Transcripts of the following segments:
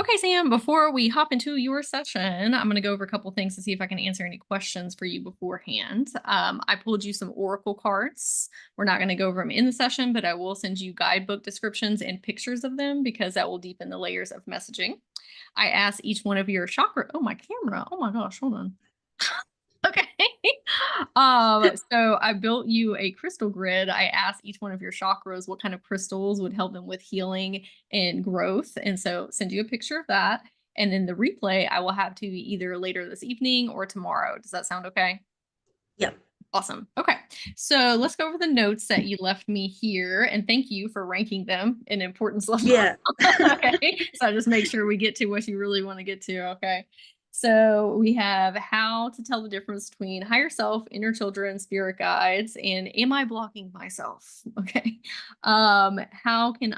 Okay, Sam, before we hop into your session, I'm going to go over a couple things to see if I can answer any questions for you beforehand. I pulled you some oracle cards. We're not going to go over them in the session, but I will send you guidebook descriptions and pictures of them because that will deepen the layers of messaging. I asked each one of your chakra. Oh, my camera. Oh my gosh, hold on. Okay. So I built you a crystal grid. I asked each one of your chakras what kind of crystals would help them with healing and growth. And so send you a picture of that. And then the replay I will have to either later this evening or tomorrow. Does that sound okay? Yep. Awesome. Okay. So let's go over the notes that you left me here. And thank you for ranking them in importance level. Yeah. Okay. So I just make sure we get to what you really want to get to. Okay. So we have how to tell the difference between higher self, inner children, spirit guides, and am I blocking myself? Okay. How can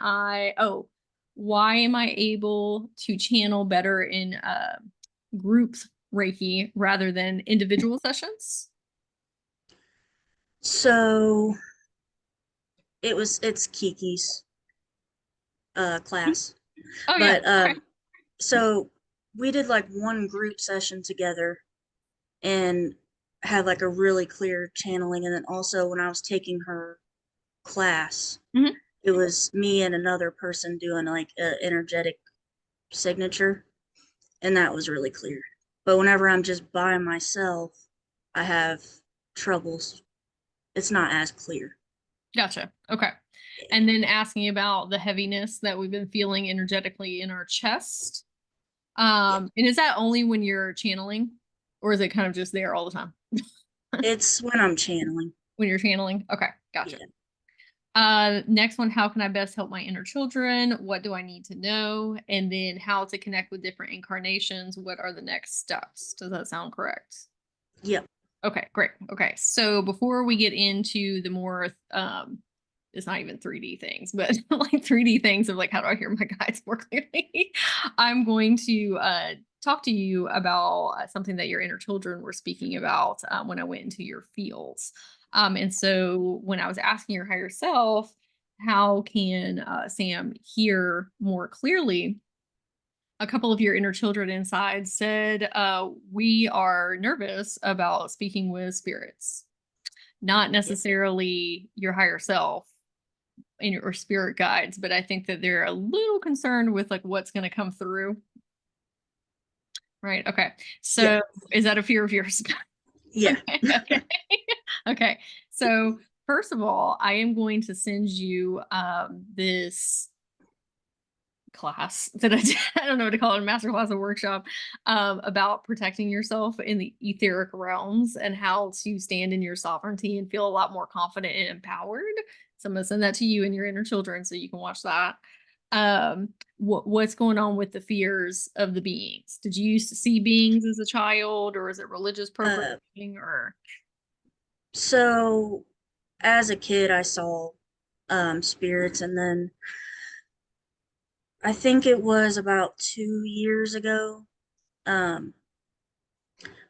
why am I able to channel better in groups Reiki rather than individual sessions? So it's Kiki's class. Oh yeah. But Okay. so we did like one group session together and had like a really clear channeling, and then also when I was taking her class, Mhm. it was me and another person doing like an energetic signature, and that was really clear. But whenever I'm just by myself, I have troubles. It's not as clear. Gotcha. Okay. And then asking about the heaviness that we've been feeling energetically in our chest. Yeah. And is that only when you're channeling, or is it kind of just there all the time? It's when I'm channeling. When you're channeling? Okay, gotcha. Yeah. Next one, how can I best help my inner children? What do I need to know? And then how to connect with different incarnations. What are the next steps? Does that sound correct? Yep. Okay, great. Okay, so before we get into the more, it's not even 3D things, but like 3D things of like, how do I hear my guides more clearly? I'm going to talk to you about something that your inner children were speaking about when I went into your fields. And so when I was asking your higher self, how can Sam hear more clearly? A couple of your inner children inside said, we are nervous about speaking with spirits, not Yep. necessarily your higher self or spirit guides, but I think that they're a little concerned with like what's going to come through. Right. Okay. Yeah. So is that a fear of yours? Yeah. Okay. Okay. Okay. So first of all, I am going to send you this class that I did. I don't know what to call it, a master class, a workshop about protecting yourself in the etheric realms and how to stand in your sovereignty and feel a lot more confident and empowered. So I'm gonna send that to you and your inner children so you can watch that. What's going on with the fears of the beings? Did you used to see beings as a child, or is it religious Uh, programming, or so as a kid, I saw spirits, and then I think it was about 2 years ago. Um,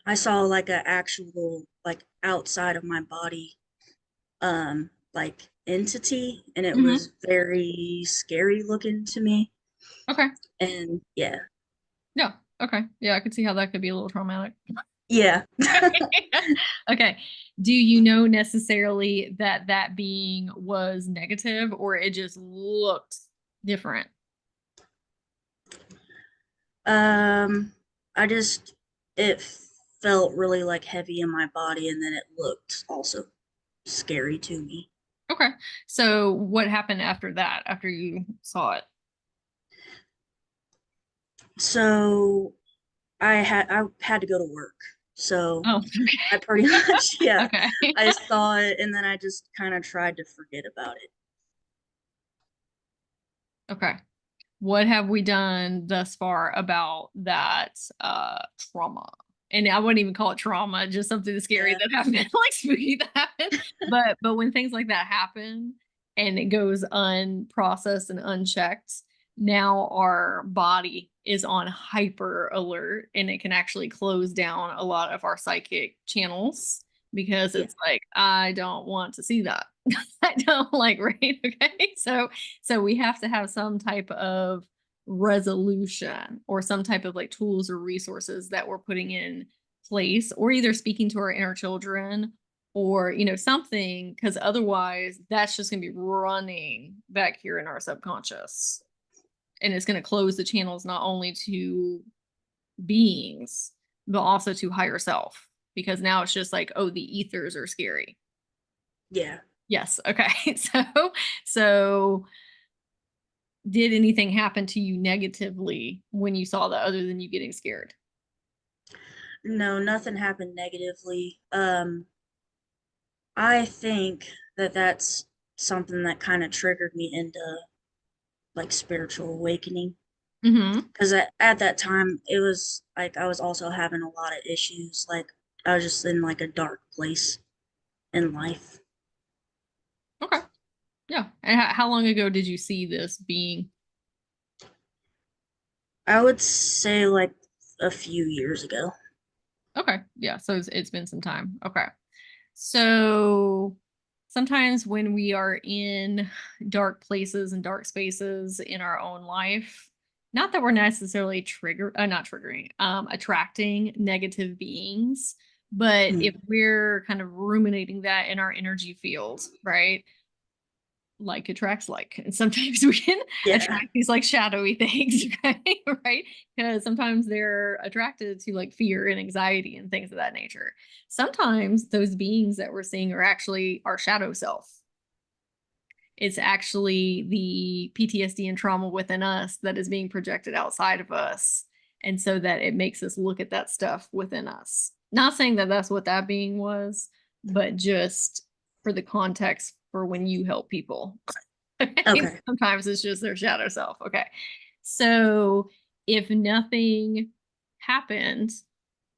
I saw like a actual like outside of my body like entity, and it Mhm. was very scary looking to me. Okay. And yeah, Yeah. Okay. Yeah, I could see how that could be a little traumatic. yeah. Okay. Do you know necessarily that that being was negative or it just looked different? um, I just it felt really like heavy in my body, and then it looked also scary to me. Okay. So what happened after that, after you saw it? So I had to go to work. So Oh, I pretty much, yeah, okay. I Okay. saw it, and then I just kind of tried to forget about it. Okay. What have we done thus far about that trauma? And I wouldn't even call it trauma, just something scary Yeah. that happened, like spooky that happened. But when things like that happen and it goes unprocessed and unchecked, now our body is on hyper alert and it can actually close down a lot of our psychic channels because Yeah. it's like, I don't want to see that. I don't like, right? Okay. So we have to have some type of resolution or some type of like tools or resources that we're putting in place, or either speaking to our inner children or, you know, something, because otherwise that's just going to be running back here in our subconscious. And it's going to close the channels not only to beings, but also to higher self, because now it's just like, oh, the ethers are scary. Yeah. Yes. Okay. So did anything happen to you negatively when you saw that other than you getting scared? No, nothing happened negatively. I think that that's something that kind of triggered me into like spiritual awakening. Mm-hmm. Because at that time, it was like I was also having a lot of issues. Like I was just in like a dark place in life. Okay. Yeah. And how long ago did you see this being? I would say like a few years ago. Okay. Yeah. So it's been some time. Okay. So sometimes when we are in dark places and dark spaces in our own life, not that we're necessarily not triggering, attracting negative beings, but if Mm. we're kind of ruminating that in our energy field, right? Like attracts like, and sometimes we can Yeah. attract these like shadowy things, okay? Right, because sometimes they're attracted to like fear and anxiety and things of that nature. Sometimes those beings that we're seeing are actually our shadow self. It's actually the PTSD and trauma within us that is being projected outside of us, and so that it makes us look at that stuff within us. Not saying that that's what that being was, but just for the context for when you help people. Okay. Okay. Sometimes it's just their shadow self. Okay. So if nothing happened,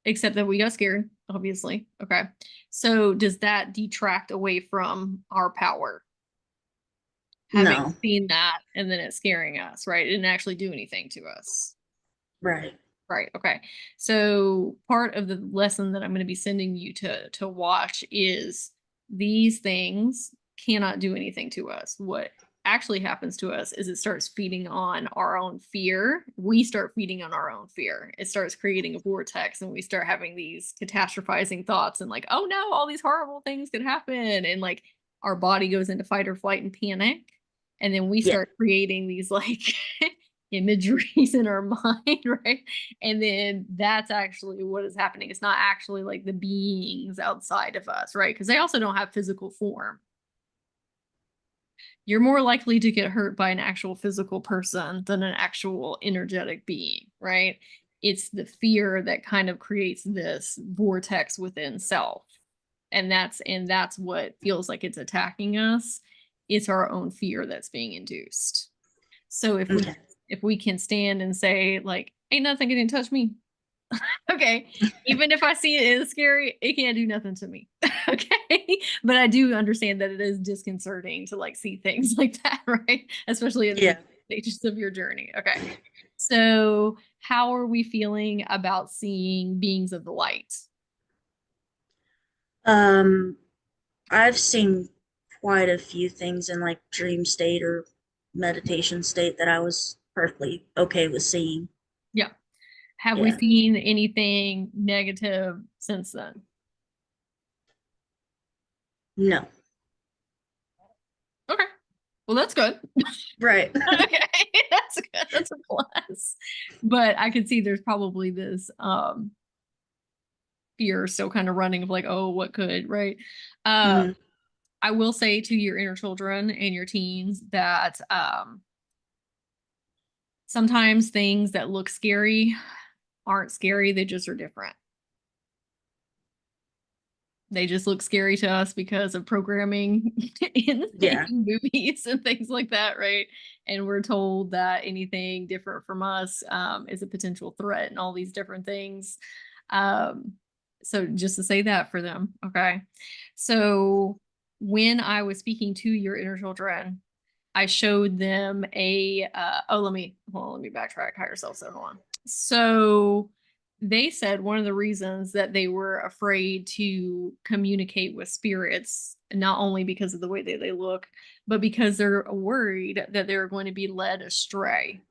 except that we got scared, obviously. Okay. So does that detract away from our power? Having No. seen that and then it scaring us, right? It didn't actually do anything to us. Right. Right. Okay. So part of the lesson that I'm going to be sending you to watch is these things cannot do anything to us. What actually happens to us is it starts feeding on our own fear. We start feeding on our own fear. It starts creating a vortex and we start having these catastrophizing thoughts and like, oh no, all these horrible things could happen. And like our body goes into fight or flight and panic. And then we Yeah. start creating these like imageries in our mind, right? And then that's actually what is happening. It's not actually like the beings outside of us, right? Because they also don't have physical form. You're more likely to get hurt by an actual physical person than an actual energetic being, right? It's the fear that kind of creates this vortex within self. And that's what feels like it's attacking us. It's our own fear that's being induced. So Okay. if we can stand and say like, ain't nothing gonna touch me. Okay. Even if I see it is scary, it can't do nothing to me. Okay. But I do understand that it is disconcerting to like see things like that, right? Especially in the Yeah. beginning stages of your journey. Okay. So how are we feeling about seeing beings of the light? Um, I've seen quite a few things in like dream state or meditation state that I was perfectly okay with seeing. Yeah. Have we Yeah. seen anything negative since then? No. Okay. Well, that's good. Right. Okay, that's good. That's a plus. But I can see there's probably this fear still kind of running of like, oh, what could, right? Uh Hmm. I will say to your inner children and your teens that sometimes things that look scary aren't scary, they just are different. They just look scary to us because of programming in Yeah. movies and things like that, right? And we're told that anything different from us is a potential threat and all these different things. Um, so just to say that for them, okay? So when I was speaking to your inner children, I showed them let me backtrack. Higher self, so hold on. So they said one of the reasons that they were afraid to communicate with spirits, not only because of the way that they look, but because they're worried that they're going to be led astray.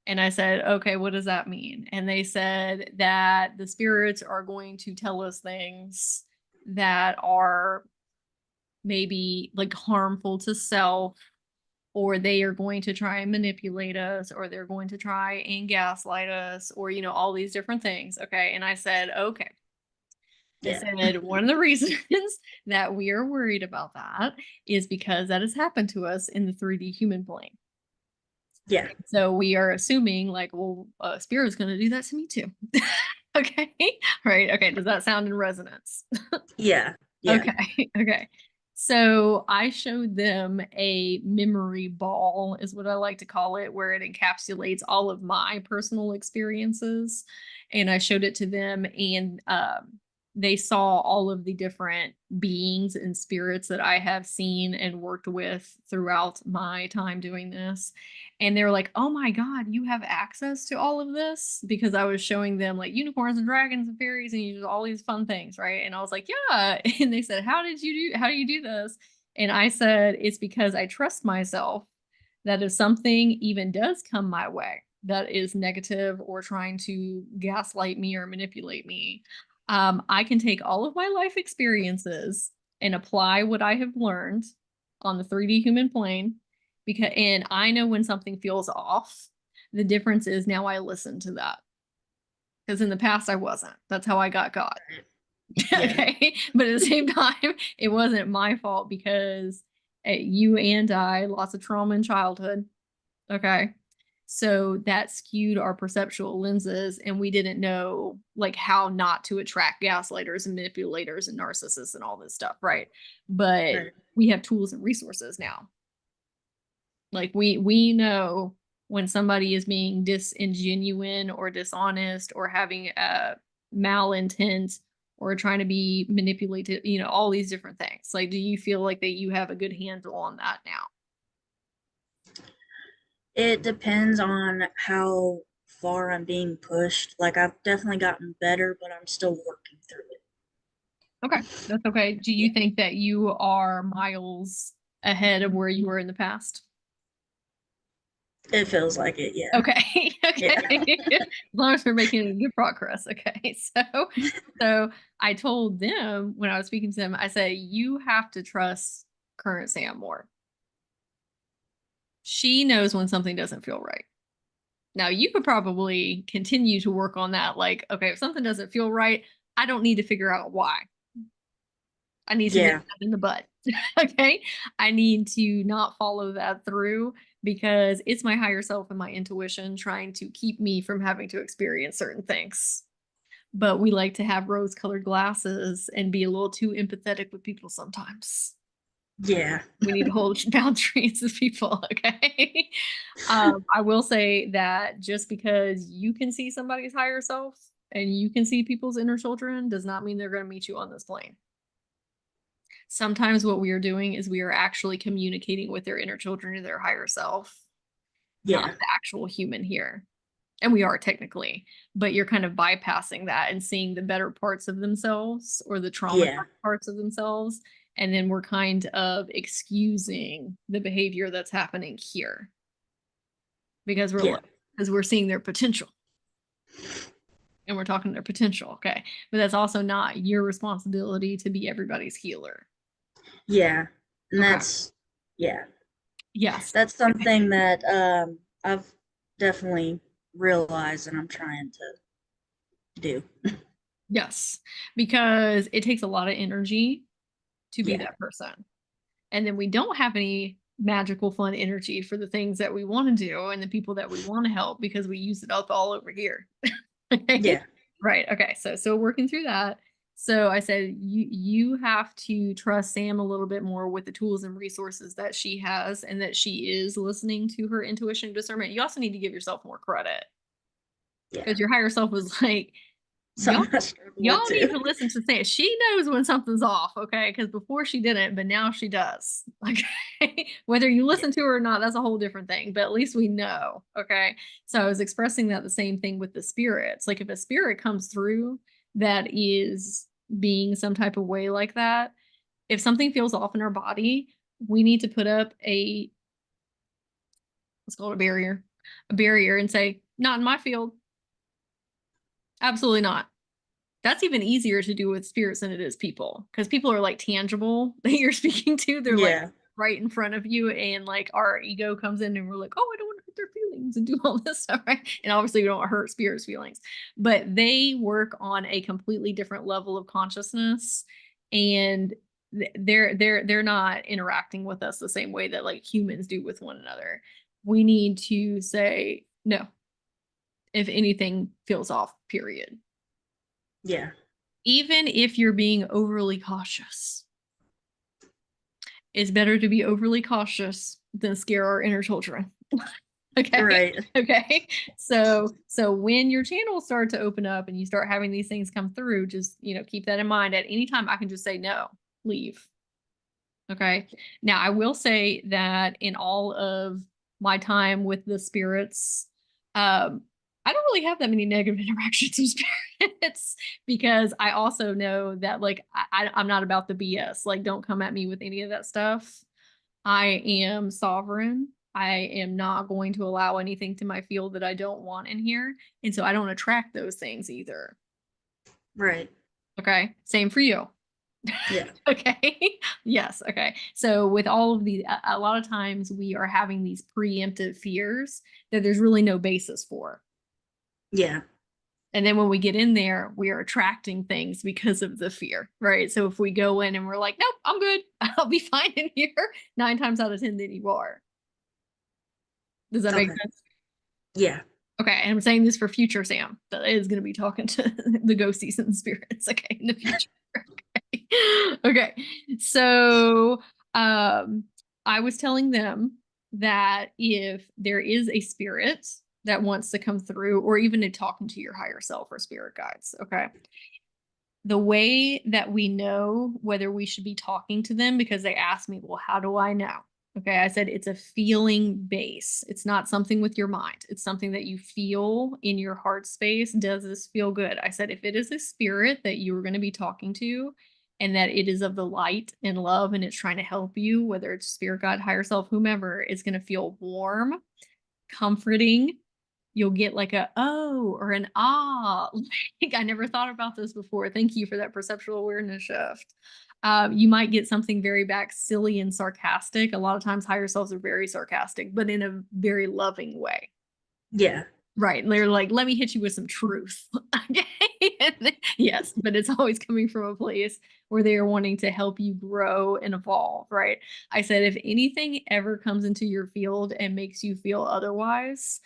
And I said, okay, what does that mean? And they said that the spirits are going to tell us things that are maybe like harmful to self, or they are going to try and manipulate us, or they're going to try and gaslight us, or, all these different things. Okay. And I said, okay. I Yeah. said, one of the reasons that we are worried about that is because that has happened to us in the 3D human plane. Yeah. So we are assuming, like, well, spirit's going to do that to me too. Okay. Right. Okay. Does that sound in resonance? Yeah. Yeah. Okay. Okay. So I showed them a memory ball, is what I like to call it, where it encapsulates all of my personal experiences. And I showed it to them, and they saw all of the different beings and spirits that I have seen and worked with throughout my time doing this. And they were like, oh my God, you have access to all of this? Because I was showing them like unicorns and dragons and fairies and all these fun things, right? And I was like, yeah. And they said, how do you do this? And I said, it's because I trust myself that if something even does come my way that is negative or trying to gaslight me or manipulate me, I can take all of my life experiences and apply what I have learned on the 3D human plane, and I know when something feels off. The difference is now I listen to that, because in the past I wasn't. That's how I got God. Yeah. Okay. But at the same time, it wasn't my fault, because you and I lots of trauma in childhood. Okay. So that skewed our perceptual lenses, and we didn't know like how not to attract gaslighters and manipulators and narcissists and all this stuff, right? But Right. we have tools and resources now. Like we know when somebody is being disingenuine or dishonest or having a malintent or trying to be manipulated, all these different things. Like, do you feel like that you have a good handle on that now? It depends on how far I'm being pushed. Like I've definitely gotten better, but I'm still working through it. Okay, that's okay. Do Yeah. you think that you are miles ahead of where you were in the past? It feels like it, yeah. Okay, Yeah. okay. As long as we're making good progress. Okay, so I told them when I was speaking to them, I said, you have to trust current Sam more. She knows when something doesn't feel right. Now you could probably continue to work on that. Like, okay, if something doesn't feel right, I don't need to figure out why. I need to nip Yeah. that in the butt. Okay. I need to not follow that through, because it's my higher self and my intuition trying to keep me from having to experience certain things. But we like to have rose colored glasses and be a little too empathetic with people sometimes. Yeah. We need to hold boundaries with people. Okay. I will say that just because you can see somebody's higher self and you can see people's inner children does not mean they're going to meet you on this plane. Sometimes what we are doing is we are actually communicating with their inner children or their higher self, not Yeah. the actual human here. And we are technically, but you're kind of bypassing that and seeing the better parts of themselves or the traumatized Yeah. parts of themselves. And then we're kind of excusing the behavior that's happening here, because Yeah. we're seeing their potential and we're talking their potential. Okay. But that's also not your responsibility to be everybody's healer. Yeah. And Okay. yeah. Yes. That's something that I've definitely realized and I'm trying to do. Yes, because it takes a lot of energy to be Yeah. that person. And then we don't have any magical, fun energy for the things that we want to do and the people that we want to help, because we use it up all over here. Okay. Yeah. Right. Okay. So working through that. So I said you have to trust Sam a little bit more with the tools and resources that she has, and that she is listening to her intuition discernment. You also need to give yourself more credit, Yeah. because your higher self was like, y'all Something I struggle with y'all need too. to listen to Sam. She knows when something's off, okay? Because before she didn't, but now she does. Okay. Whether you Yeah. listen to her or not, that's a whole different thing. But at least we know. Okay. So I was expressing that the same thing with the spirits. Like if a spirit comes through that is being some type of way like that, if something feels off in our body, we need to put up a, let's call it a barrier. a barrier and say, not in my field. Absolutely not. That's even easier to do with spirits than it is people, because people are like tangible that you're speaking to. They're like Yeah. right in front of you, and like our ego comes in and we're like, oh, I don't want to hurt their feelings and do all this stuff, right? And obviously we don't hurt spirits' feelings, but they work on a completely different level of consciousness, and they're not interacting with us the same way that like humans do with one another. We need to say no if anything feels off, period. Yeah. Even if you're being overly cautious, it's better to be overly cautious than scare our inner children. Okay. Right. Okay. So when your channels start to open up and you start having these things come through, just, keep that in mind. At any time I can just say no, leave. Okay. Now I will say that in all of my time with the spirits, I don't really have that many negative interactions with spirits, because I also know that like I'm not about the BS. Like, don't come at me with any of that stuff. I am sovereign. I am not going to allow anything to my field that I don't want in here. And so I don't attract those things either. Right. Okay. Same for you. Yeah. Okay. Yes. Okay. So with all of these, a lot of times we are having these preemptive fears that there's really no basis for. Yeah. And then when we get in there, we are attracting things because of the fear, right? So if we go in and we're like, nope, I'm good. I'll be fine in here. 9 times out of 10, then you are. Does that make Okay. sense? Yeah. Okay. And I'm saying this for future Sam that is going to be talking to the ghosties and the spirits. Okay. In the future. Okay. Okay. So I was telling them that if there is a spirit that wants to come through, or even to talking to your higher self or spirit guides, okay, the way that we know whether we should be talking to them, because they asked me, well, how do I know? Okay, I said it's a feeling base. It's not something with your mind. It's something that you feel in your heart space. Does this feel good? I said if it is a spirit that you are going to be talking to, and that it is of the light and love and it's trying to help you, whether it's spirit guide, higher self, whomever, it's going to feel warm, comforting. You'll get like a oh or an ah. Like, I never thought about this before. Thank you for that perceptual awareness shift. You might get something very back silly and sarcastic. A lot of times higher selves are very sarcastic, but in a very loving way. Yeah. Right. And they're like, let me hit you with some truth. Okay. Yes, but it's always coming from a place where they are wanting to help you grow and evolve. Right. I said, if anything ever comes into your field and makes you feel otherwise,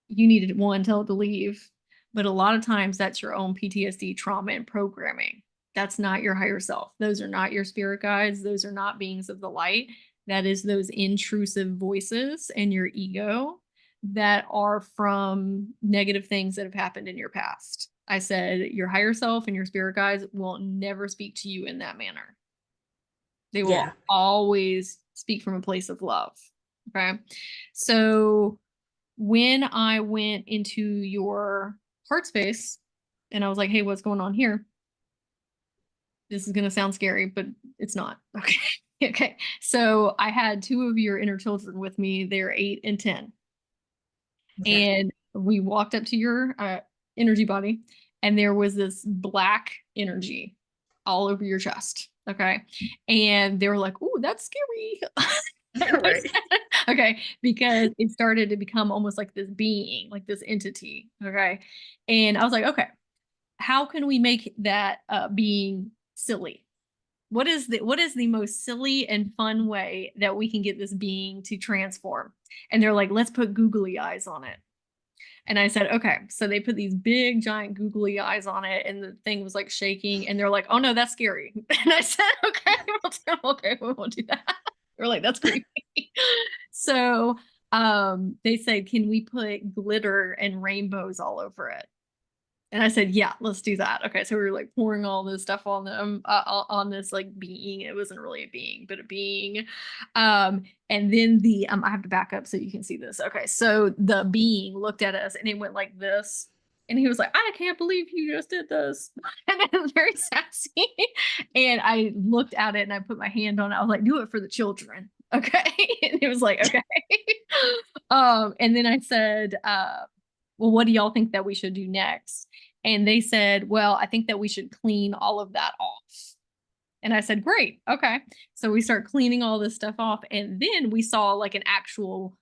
you need to, one, tell it to leave. But a lot of times that's your own PTSD trauma and programming. That's not your higher self. Those are not your spirit guides. Those are not beings of the light. That is those intrusive voices and your ego that are from negative things that have happened in your past. I said your higher self and your spirit guides will never speak to you in that manner. They will Yeah. always speak from a place of love. Okay. So when I went into your heart space and I was like, hey, what's going on here? This is going to sound scary, but it's not. Okay. Okay. So I had two of your inner children with me. They're 8 and 10. Okay. And we walked up to your energy body, and there was this black energy all over your chest. Okay. And they were like, oh, that's scary. Right. Okay, because it started to become almost like this being, like this entity. Okay. And I was like, okay, how can we make that being silly? What is the most silly and fun way that we can get this being to transform? And they're like, let's put googly eyes on it. And I said, okay. So they put these big, giant, googly eyes on it, and the thing was like shaking. And they're like, oh no, that's scary. And I said, okay, okay, we won't do that. They're like, that's creepy. So they said, can we put glitter and rainbows all over it? And I said, yeah, let's do that. Okay. So we were like pouring all this stuff on them, on this like being. It wasn't really a being, but a being. And then I have to back up so you can see this. Okay. So the being looked at us and it went like this. And he was like, I can't believe you just did this. And it was very sassy. And I looked at it and I put my hand on it. I was like, do it for the children. Okay. And it was like, okay. And then I said, well, what do y'all think that we should do next? And they said, well, I think that we should clean all of that off. And I said, great. Okay. So we start cleaning all this stuff off. And then we saw like an actual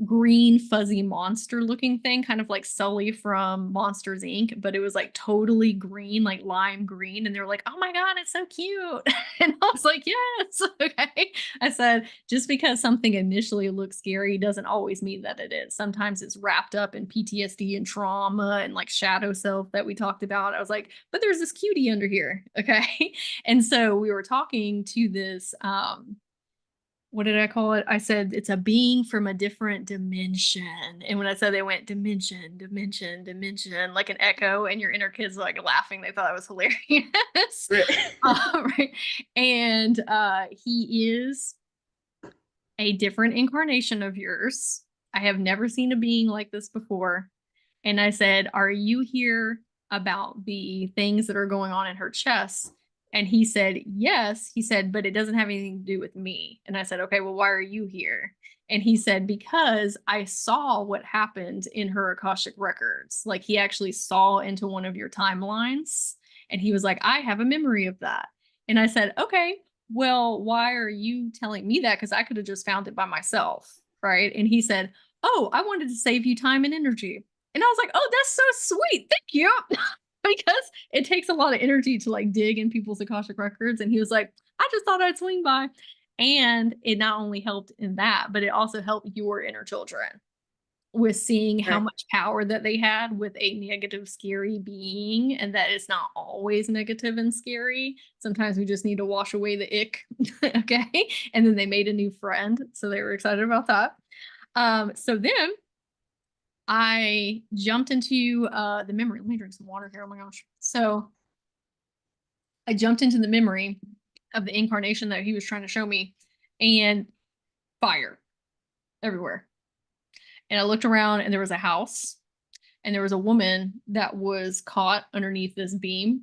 green fuzzy monster looking thing, kind of like Sully from Monsters Inc., but it was like totally green, like lime green. And they were like, oh my God, it's so cute. And I was like, yes. Okay. I said, just because something initially looks scary doesn't always mean that it is. Sometimes it's wrapped up in PTSD and trauma and like shadow self that we talked about. I was like, but there's this cutie under here. Okay. And so we were talking to this what did I call it? I said it's a being from a different dimension. And when I said they went dimension, dimension, dimension, like an echo, and your inner kids were like laughing. They thought it was hilarious. Right. Right. And he is a different incarnation of yours. I have never seen a being like this before. And I said, are you here about the things that are going on in her chest? And he said, yes. He said, but it doesn't have anything to do with me. And I said, okay, well, why are you here? And he said, because I saw what happened in her Akashic records. Like he actually saw into one of your timelines. And he was like, I have a memory of that. And I said, okay, well, why are you telling me that? Because I could have just found it by myself. Right. And he said, oh, I wanted to save you time and energy. And I was like, oh, that's so sweet. Thank you. Because it takes a lot of energy to like dig in people's Akashic records. And he was like, I just thought I'd swing by. And it not only helped in that, but it also helped your inner children with seeing how Right. much power that they had with a negative, scary being, and that it's not always negative and scary. Sometimes we just need to wash away the ick. Okay. And then they made a new friend. So they were excited about that. So then I jumped into the memory. Let me drink some water here. Oh my gosh. So I jumped into the memory of the incarnation that he was trying to show me, and fire everywhere. And I looked around and there was a house, and there was a woman that was caught underneath this beam,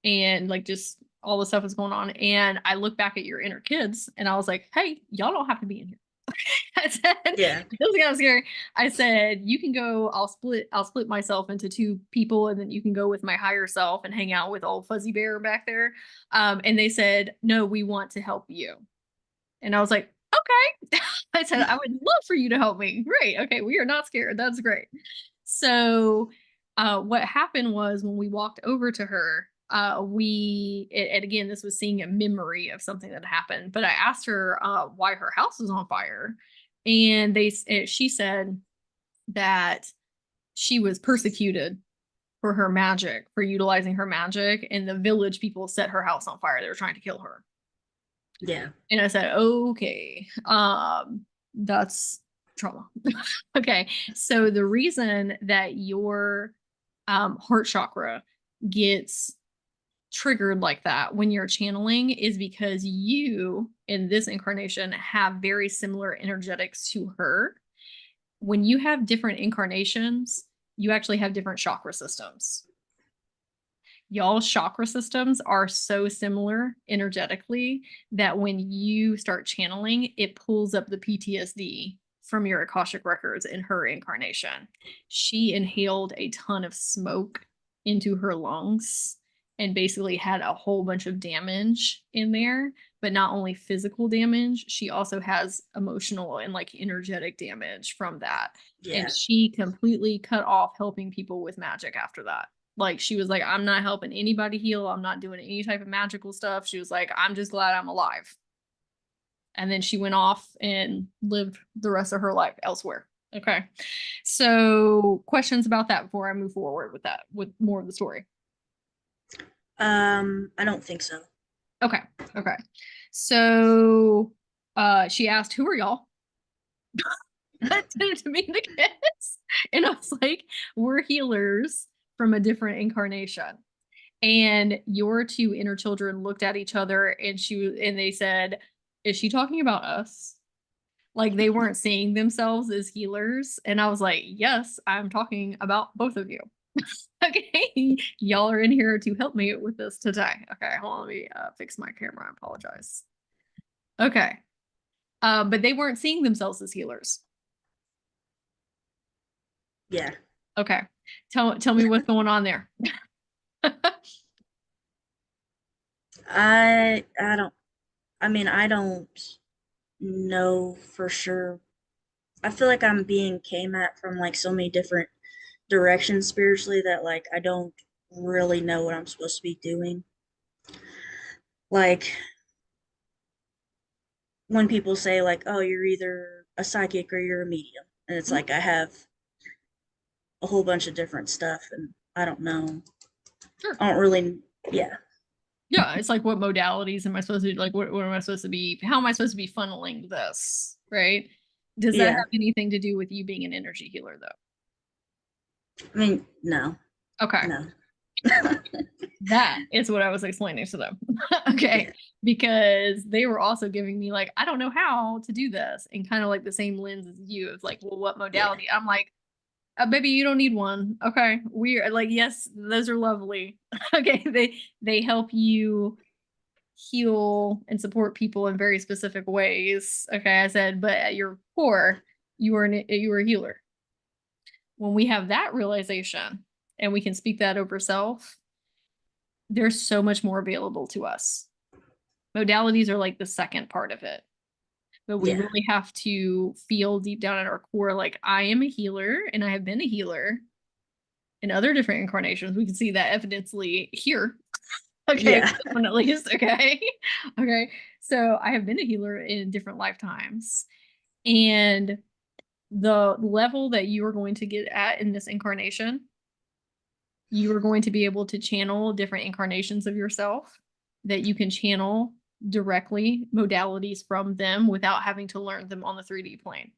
and like just all the stuff was going on. And I looked back at your inner kids and I was like, hey, y'all don't have to be in here. I said, Yeah. it was kind of scary. I said, you can go, I'll split myself into two people, and then you can go with my higher self and hang out with old fuzzy bear back there. And they said, no, we want to help you. And I was like, okay. I said, I would love for you to help me. Great. Okay. We are not scared. That's great. So what happened was when we walked over to her, and again, this was seeing a memory of something that happened, but I asked her why her house was on fire. And she said that she was persecuted for her magic, for utilizing her magic, and the village people set her house on fire. They were trying to kill her. Yeah. And I said, okay, that's trauma. Okay. So the reason that your heart chakra gets triggered like that when you're channeling is because you, in this incarnation, have very similar energetics to her. When you have different incarnations, you actually have different chakra systems. Y'all's chakra systems are so similar energetically that when you start channeling, it pulls up the PTSD from your Akashic records in her incarnation. She inhaled a ton of smoke into her lungs and basically had a whole bunch of damage in there, but not only physical damage, she also has emotional and like energetic damage from that. And Yeah. she completely cut off helping people with magic after that. Like she was like, I'm not helping anybody heal. I'm not doing any type of magical stuff. She was like, I'm just glad I'm alive. And then she went off and lived the rest of her life elsewhere. Okay. So questions about that before I move forward with that, with more of the story. I don't think so. Okay. Okay. So she asked, who are y'all? To me the kids. And I was like, we're healers from a different incarnation. And your two inner children looked at each other, and they said, is she talking about us? Like they weren't seeing themselves as healers. And I was like, yes, I'm talking about both of you. Okay. Y'all are in here to help me with this today. Okay, hold on, let me fix my camera. I apologize. Okay. But they weren't seeing themselves as healers. Yeah. Okay. Tell me what's going on there. I don't, I mean, I don't know for sure. I feel like I'm being came at from like so many different directions spiritually that like I don't really know what I'm supposed to be doing. Like when people say like, "Oh, you're either a psychic or you're a medium," and it's Mhm. like I have a whole bunch of different stuff, and I don't know. Sure. I don't really. Yeah. Yeah, it's like what modalities am I supposed to like what am I supposed to be how am I supposed to be funneling this, right? Does that Yeah. have anything to do with you being an energy healer though? I mean, no, Okay. no. That is what I was explaining to them. Okay. Yeah. Because they were also giving me like, I don't know how to do this. And kind of like the same lens as you. It's like, well, what Yeah. modality? I'm like, baby, you don't need one. Okay. We're like, yes, those are lovely. Okay. They help you heal and support people in very specific ways. Okay. I said, but at your core, you are a healer. When we have that realization and we can speak that over self, there's so much more available to us. Modalities are like the second part of it, but we Yeah. really have to feel deep down at our core like I am a healer and I have been a healer in other different incarnations. We can see that evidently here. Okay, Yeah. at least. Okay. Okay. So I have been a healer in different lifetimes. And the level that you are going to get at in this incarnation, you are going to be able to channel different incarnations of yourself that you can channel directly modalities from them without having to learn them on the 3D plane.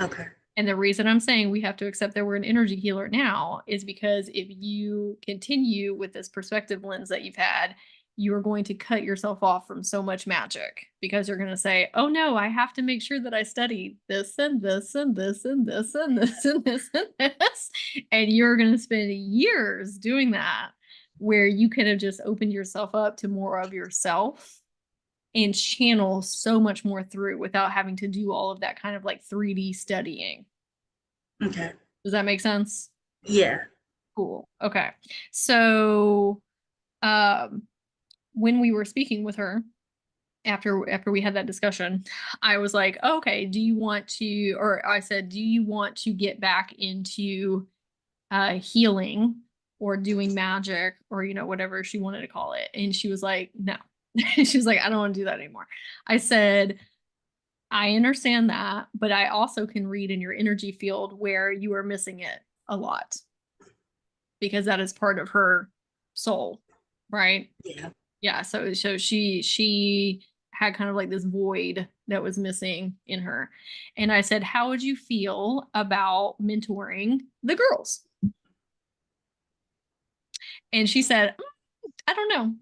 Okay. And the reason I'm saying we have to accept that we're an energy healer now is because if you continue with this perspective lens that you've had, you're going to cut yourself off from so much magic because you're going to say, oh no, I have to make sure that I study this and this and this and this and this and this and this. And you're going to spend years doing that where you could have just opened yourself up to more of yourself and channel so much more through without having to do all of that kind of like 3D studying. Okay. Does that make sense? Yeah. Cool. Okay. So, um, when we were speaking with her after we had that discussion, I was like, oh, okay, do you want to, or I said, do you want to get back into healing or doing magic or, whatever she wanted to call it? And she was like, no. She was like, I don't want to do that anymore. I said, I understand that, but I also can read in your energy field where you are missing it a lot because that is part of her soul, right? Yeah. Yeah, so she had kind of like this void that was missing in her. And I said, "How would you feel about mentoring the girls?" And she said, I don't know.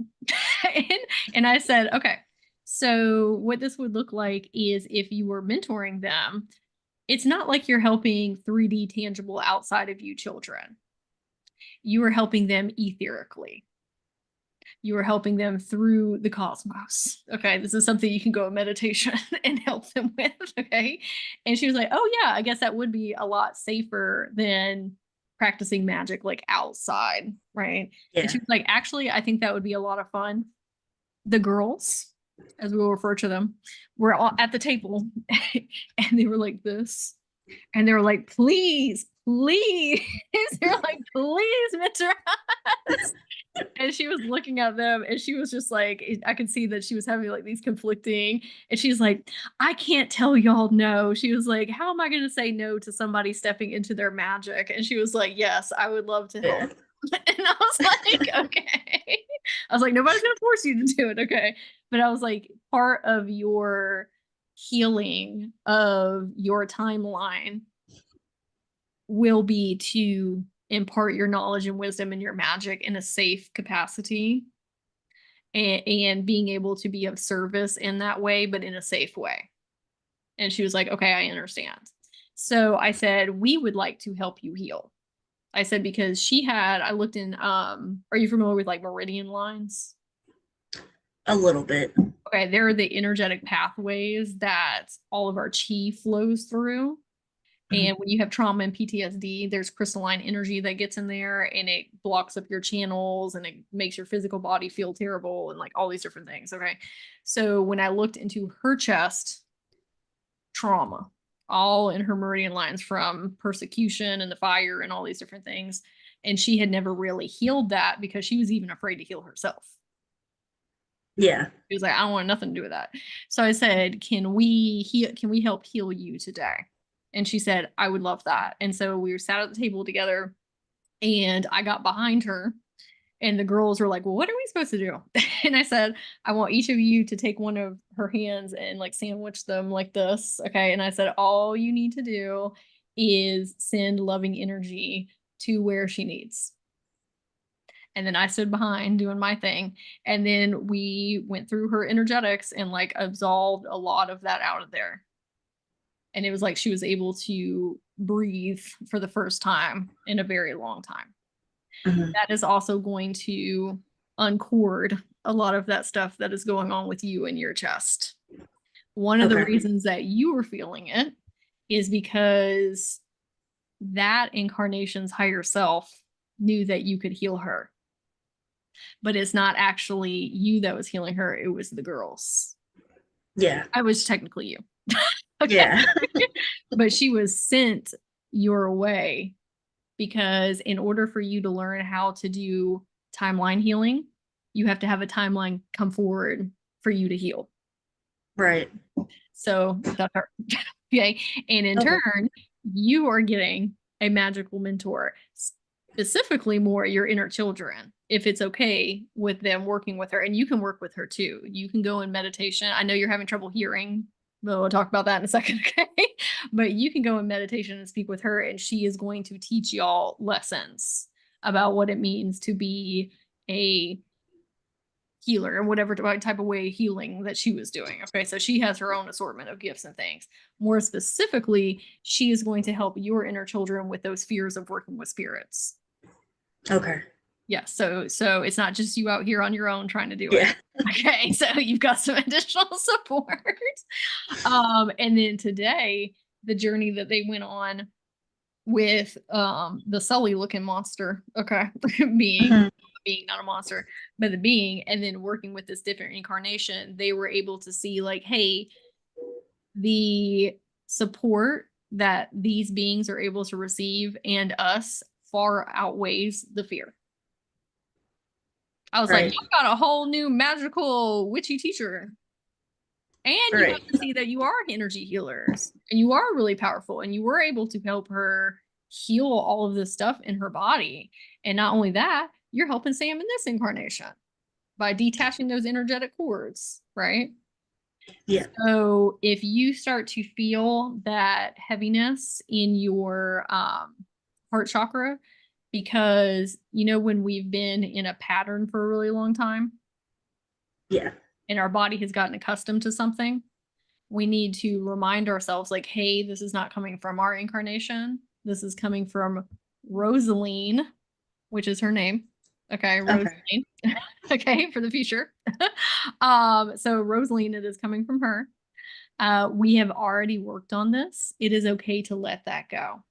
and I said, okay, so what this would look like is if you were mentoring them, it's not like you're helping 3D tangible outside of you children. You are helping them etherically. You are helping them through the cosmos. Okay. This is something you can go in meditation and help them with. Okay. And she was like, oh, yeah, I guess that would be a lot safer than practicing magic like outside. Right. And Yeah. she was like, actually, I think that would be a lot of fun. The girls, as we will refer to them, were all at the table and they were like this. And they were like, please, please. They're like, please, Mr. And she was looking at them and she was just like, I could see that she was having like these conflicting, and she's like, I can't tell y'all no. She was like, how am I going to say no to somebody stepping into their magic? And she was like, yes, I would love to help. Yeah. And I was like, okay. I was like, nobody's going to force you to do it. Okay. But I was like, part of your healing of your timeline will be to impart your knowledge and wisdom and your magic in a safe capacity, and being able to be of service in that way, but in a safe way. And she was like, okay, I understand. So I said, we would like to help you heal. I said, because I looked in, are you familiar with like meridian lines? A little bit. Okay, they're the energetic pathways that all of our chi flows through. Mhm. And when you have trauma and PTSD, there's crystalline energy that gets in there and it blocks up your channels and it makes your physical body feel terrible and like all these different things. Okay. So when I looked into her chest, trauma, all in her meridian lines from persecution and the fire and all these different things. And she had never really healed that because she was even afraid to heal herself. Yeah. He was like, I don't want nothing to do with that. So I said, can we help heal you today? And she said, I would love that. And so we were sat at the table together and I got behind her and the girls were like, well, what are we supposed to do? And I said, I want each of you to take one of her hands and like sandwich them like this. Okay. And I said, all you need to do is send loving energy to where she needs. And then I stood behind doing my thing. And then we went through her energetics and like absolved a lot of that out of there. And it was like she was able to breathe for the first time in a very long time. Mhm. That is also going to uncord a lot of that stuff that is going on with you in your chest. One of the Okay. reasons that you were feeling it is because that incarnation's higher self knew that you could heal her, but it's not actually you that was healing her, it was the girls. Yeah. I was technically you. Okay. Yeah. But she was sent your way because in order for you to learn how to do timeline healing, you have to have a timeline come forward for you to heal. Right. So that's her. Okay. And in Okay. turn, you are getting a magical mentor, specifically more your inner children, if it's okay with them working with her. And you can work with her too. You can go in meditation. I know you're having trouble hearing, but we'll talk about that in a second. Okay. But you can go in meditation and speak with her, and she is going to teach y'all lessons about what it means to be a healer and whatever type of way of healing that she was doing. Okay, so she has her own assortment of gifts and things. More specifically, she is going to help your inner children with those fears of working with spirits. Okay. Yeah, so it's not just you out here on your own trying to do it. Yeah. Okay, so you've got some additional support. And then today, the journey that they went on with the Sully looking monster, okay, being Mhm. being not a monster, but the being, and then working with this different incarnation, they were able to see like, hey, the support that these beings are able to receive and us far outweighs the fear. I was like, Right. you got a whole new magical witchy teacher. And you Right. got to see that you are energy healers and you are really powerful and you were able to help her heal all of this stuff in her body. And not only that, you're helping Sam in this incarnation by detaching those energetic cords, right? Yeah. So if you start to feel that heaviness in your heart chakra, because you know, when we've been in a pattern for a really long time Yeah. and our body has gotten accustomed to something, we need to remind ourselves like, hey, this is not coming from our incarnation. This is coming from Rosaline, which is her name. Okay, Okay. Rosaline. Okay, for the future. So Rosaline, it is coming from her. We have already worked on this. It is okay to let that go.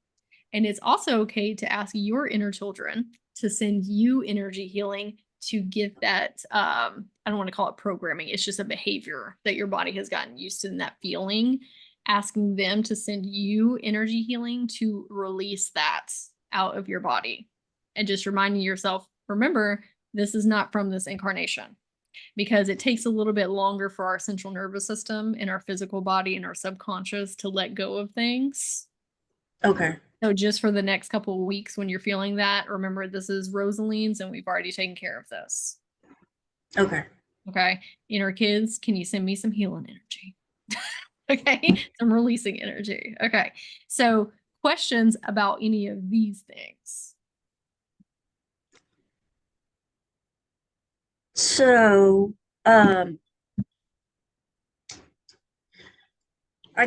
And it's also okay to ask your inner children to send you energy healing to get that. I don't want to call it programming, it's just a behavior that your body has gotten used to, in that feeling. Asking them to send you energy healing to release that out of your body. And just reminding yourself, remember, this is not from this incarnation, because it takes a little bit longer for our central nervous system and our physical body and our subconscious to let go of things. Okay. So just for the next couple of weeks when you're feeling that, remember this is Rosaline's and we've already taken care of this. Okay. Okay. Inner kids, can you send me some healing energy? Okay. Some releasing energy. Okay. So questions about any of these things? So, I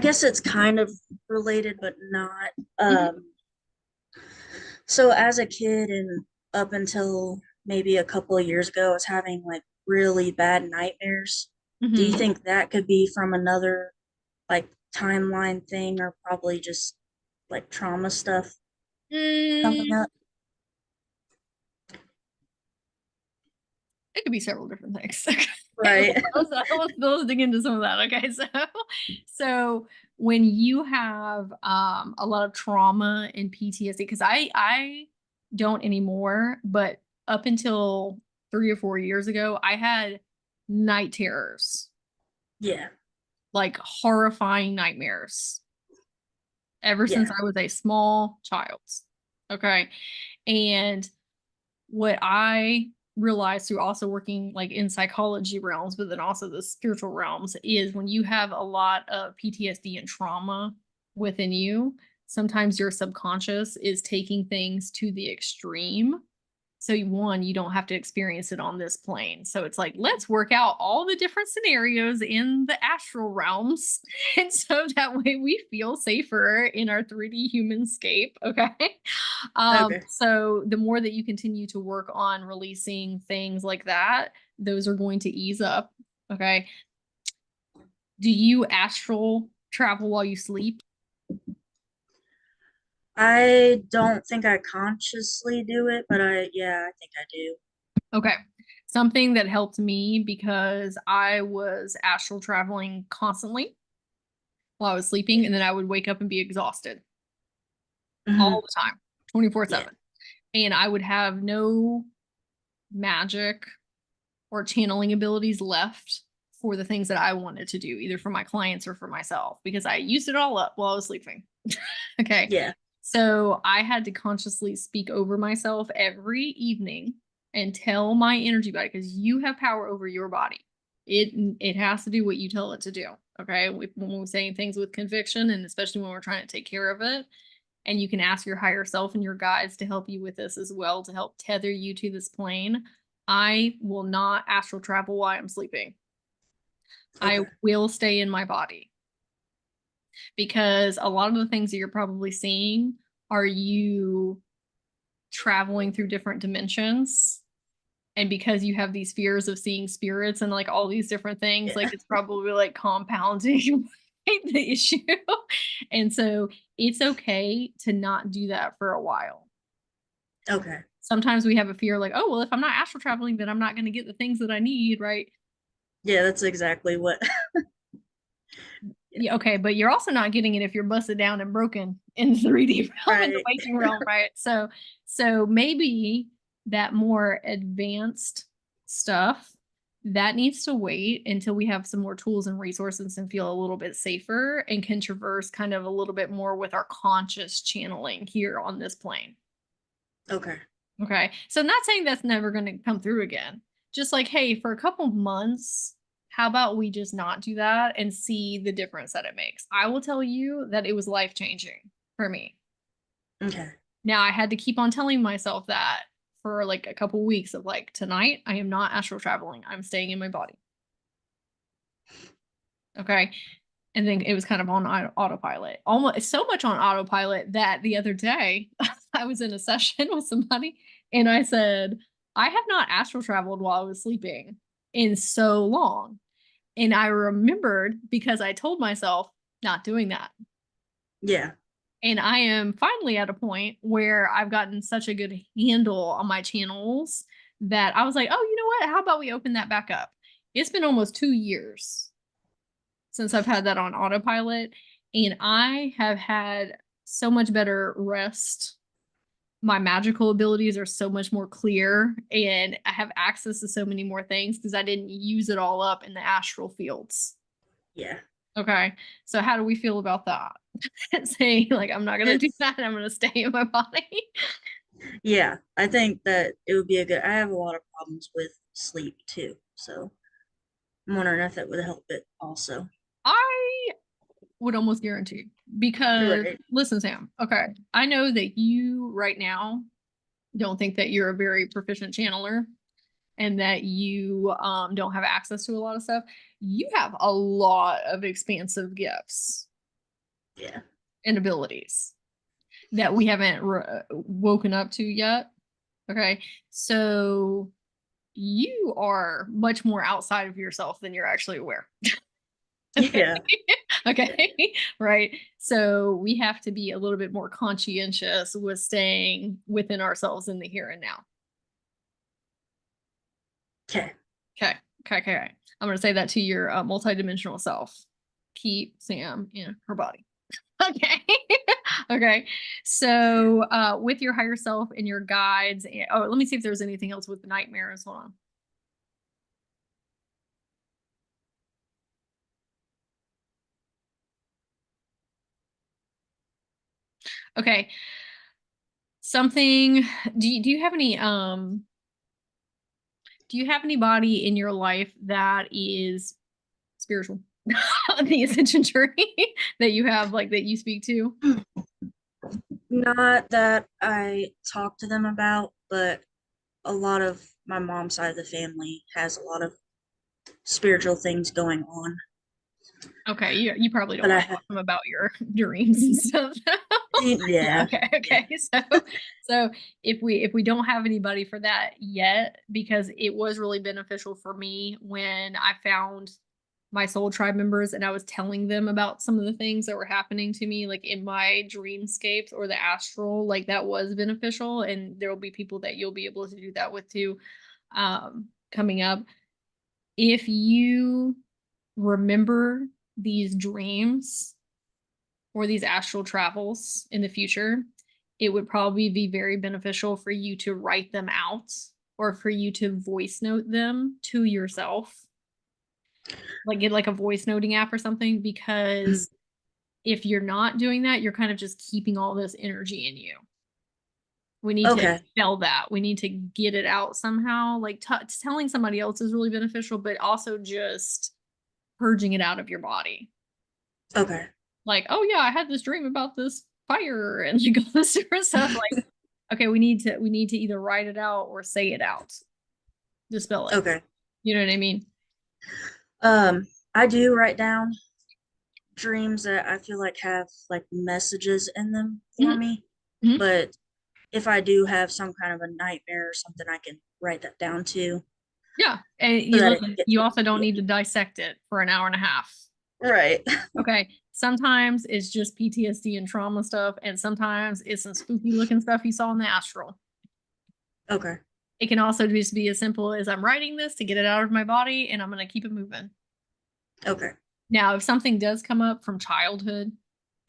guess it's kind of related, but not. Mhm. So as a kid and up until maybe a couple of years ago, I was having like really bad nightmares. Do you Hmm. think that could be from another like timeline thing, or probably just like trauma stuff coming Mm, up? it could be several different things. Okay, Right. let's dig into some of that. Okay, so when you have a lot of trauma and PTSD, because I don't anymore, but up until 3 or 4 years ago, I had night terrors, Yeah. like horrifying nightmares, ever since Yeah. I was a small child. Okay, and what I realized through also working like in psychology realms, but then also the spiritual realms, is when you have a lot of PTSD and trauma within you, sometimes your subconscious is taking things to the extreme. So one, you don't have to experience it on this plane. So it's like, let's work out all the different scenarios in the astral realms. And so that way we feel safer in our 3D human scape. Okay. Okay. So the more that you continue to work on releasing things like that, those are going to ease up. Okay. Do you astral travel while you sleep? I don't think I consciously do it, but I think I do. Okay. Something that helped me because I was astral traveling constantly while I was sleeping, and then I would wake up and be exhausted Hmm. all the time, Yeah. 24/7. And I would have no magic or channeling abilities left for the things that I wanted to do, either for my clients or for myself, because I used it all up while I was sleeping. Okay. Yeah. So I had to consciously speak over myself every evening and tell my energy body, because you have power over your body. It has to do what you tell it to do. Okay. When we're saying things with conviction, and especially when we're trying to take care of it, and you can ask your higher self and your guides to help you with this as well, to help tether you to this plane. I will not astral travel while I'm sleeping. I Okay. will stay in my body, because a lot of the things that you're probably seeing are you traveling through different dimensions. And because you have these fears of seeing spirits and like all these different things, like Yeah. it's probably like compounding the issue. And so it's okay to not do that for a while. Okay. Sometimes we have a fear like, oh, well, if I'm not astral traveling, then I'm not going to get the things that I need, right? Yeah, that's exactly what. Yeah. Yeah, okay, but you're also not getting it if you're busted down and broken in the 3D realm, in the Right. waking realm, right? So maybe that more advanced stuff that needs to wait until we have some more tools and resources and feel a little bit safer and can traverse kind of a little bit more with our conscious channeling here on this plane. Okay. Okay. So I'm not saying that's never going to come through again. Just like, hey, for a couple months, how about we just not do that and see the difference that it makes? I will tell you that it was life changing for me. Okay. Now I had to keep on telling myself that for like a couple weeks of like, tonight I am not astral traveling. I'm staying in my body. Okay. And then it was kind of on autopilot, almost so much on autopilot that the other day I was in a session with somebody and I said, I have not astral traveled while I was sleeping in so long. And I remembered because I told myself not doing that. Yeah. And I am finally at a point where I've gotten such a good handle on my channels that I was like, oh, you know what? How about we open that back up? It's been almost 2 years since I've had that on autopilot. And I have had so much better rest. My magical abilities are so much more clear, and I have access to so many more things because I didn't use it all up in the astral fields. Yeah. Okay. So, how do we feel about that? Saying, like, I'm not going to do It's that. I'm going to stay in my body. yeah. I think that it would be a good. I have a lot of problems with sleep too, so I'm wondering if that would help it also. I would almost guarantee, because Right. listen, Sam, okay, I know that you right now don't think that you're a very proficient channeler and that you don't have access to a lot of stuff. You have a lot of expansive gifts Yeah. and abilities that we haven't woken up to yet. Okay. So you are much more outside of yourself than you're actually aware. Okay. Yeah. Okay. Right. So we have to be a little bit more conscientious with staying within ourselves in the here and now. Okay. Okay. Okay. Okay. I'm going to say that to your multidimensional self. Keep Sam in her body. Okay. Okay. So with your higher self and your guides, oh, let me see if there's anything else with the nightmares. Hold on. Okay. Something, do you have any do you have anybody in your life that is spiritual? The ascension journey that you have, like that you speak to? Not that I talk to them about, but a lot of my mom's side of the family has a lot of spiritual things going on. Okay, you probably don't But I want to have, talk to them about your dreams and stuff. yeah, Okay, yeah, okay. So if we don't have anybody for that yet, because it was really beneficial for me when I found my soul tribe members and I was telling them about some of the things that were happening to me, like in my dreamscapes or the astral, like that was beneficial. And there will be people that you'll be able to do that with too, coming up. If you remember these dreams or these astral travels in the future, it would probably be very beneficial for you to write them out or for you to voice note them to yourself, like get like a voice noting app or something, mhm, because if you're not doing that, you're kind of just keeping all this energy in you. We need to okay, expel that. We need to get it out somehow. Like telling somebody else is really beneficial, but also just purging it out of your body. okay, Like, oh yeah, I had this dream about this fire and like all this different stuff. Like, okay, we need to either write it out or say it out. Dispel it. okay. You know what I mean? Um, I do write down dreams that I feel like have like messages in them for Hmm. me, Hmm. but if I do have some kind of a nightmare or something, I can write that down too, Yeah. And so you that it listen, gets you also don't yeah. need to dissect it for an hour and a half. Right. Okay. Sometimes it's just PTSD and trauma stuff, and sometimes it's some spooky looking stuff you saw in the astral. Okay. It can also just be as simple as I'm writing this to get it out of my body and I'm going to keep it moving. Okay. Now, if something does come up from childhood